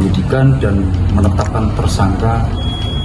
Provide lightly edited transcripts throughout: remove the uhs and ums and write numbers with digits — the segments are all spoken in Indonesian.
penyidikan dan menetapkan tersangka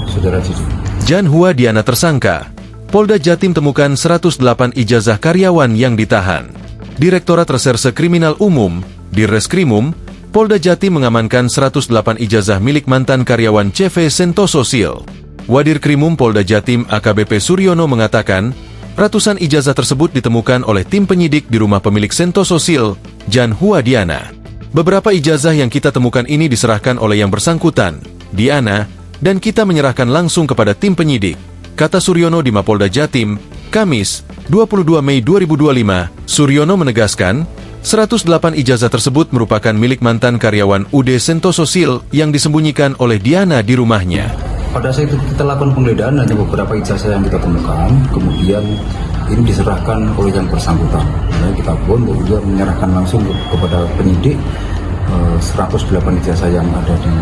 saudara JD. Jan Huadiana tersangka. Polda Jatim temukan 108 ijazah karyawan yang ditahan. Direktorat Reserse Kriminal Umum, Dirreskrimum, Polda Jatim mengamankan 108 ijazah milik mantan karyawan CV Sentoso Sil. Wadir Krimum Polda Jatim AKBP Suryono mengatakan, ratusan ijazah tersebut ditemukan oleh tim penyidik di rumah pemilik Sentoso Sil, Jan Huadiana. Beberapa ijazah yang kita temukan ini diserahkan oleh yang bersangkutan, Diana, dan kita menyerahkan langsung kepada tim penyidik, kata Suryono di Mapolda Jatim, Kamis, 22 Mei 2025. Suryono menegaskan, 108 ijazah tersebut merupakan milik mantan karyawan UD Sentoso Sil yang disembunyikan oleh Diana di rumahnya. Pada saat itu kita lakukan penggeledahan, ada beberapa ijazah yang kita temukan, kemudian ini diserahkan oleh yang bersangkutan. Kita pun juga menyerahkan langsung kepada penyidik 108 ijazah yang ada di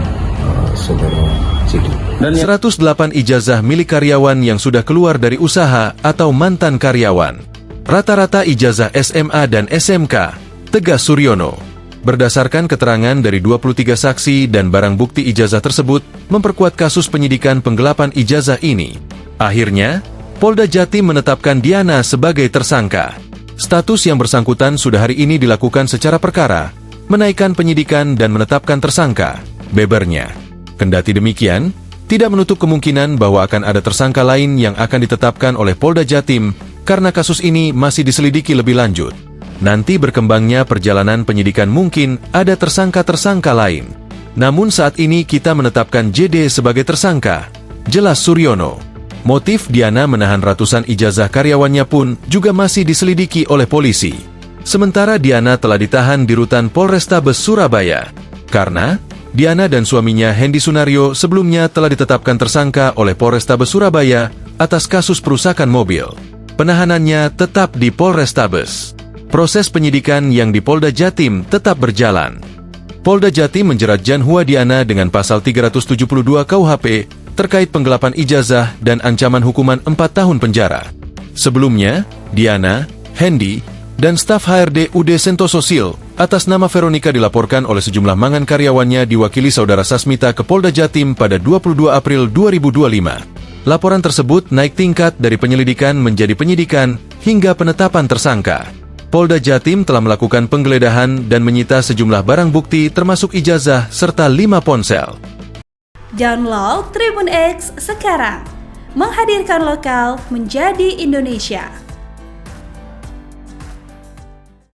saudara JD. Dan 108 ijazah milik karyawan yang sudah keluar dari usaha atau mantan karyawan. Rata-rata ijazah SMA dan SMK, tegas Suryono. Berdasarkan keterangan dari 23 saksi dan barang bukti ijazah tersebut, memperkuat kasus penyidikan penggelapan ijazah ini. Akhirnya, Polda Jatim menetapkan Diana sebagai tersangka. Status yang bersangkutan sudah hari ini dilakukan secara perkara, menaikkan penyidikan dan menetapkan tersangka, bebernya. Kendati demikian, tidak menutup kemungkinan bahwa akan ada tersangka lain yang akan ditetapkan oleh Polda Jatim karena kasus ini masih diselidiki lebih lanjut. Nanti berkembangnya perjalanan penyidikan mungkin ada tersangka-tersangka lain. Namun saat ini kita menetapkan JD sebagai tersangka, jelas Suryono. Motif Diana menahan ratusan ijazah karyawannya pun juga masih diselidiki oleh polisi. Sementara Diana telah ditahan di rutan Polrestabes Surabaya. Karena Diana dan suaminya Hendy Sunario sebelumnya telah ditetapkan tersangka oleh Polrestabes Surabaya atas kasus perusakan mobil. Penahanannya tetap di Polrestabes. Proses penyidikan yang di Polda Jatim tetap berjalan. Polda Jatim menjerat Jan Huadiana dengan pasal 372 KUHP terkait penggelapan ijazah dan ancaman hukuman 4 tahun penjara. Sebelumnya, Diana, Hendy, dan staf HRD UD Sentoso Sil atas nama Veronica dilaporkan oleh sejumlah mangan karyawannya diwakili saudara Sasmita ke Polda Jatim pada 22 April 2025. Laporan tersebut naik tingkat dari penyelidikan menjadi penyidikan hingga penetapan tersangka. Polda Jatim telah melakukan penggeledahan dan menyita sejumlah barang bukti termasuk ijazah serta 5 ponsel. Download Tribun X sekarang, menghadirkan lokal menjadi Indonesia.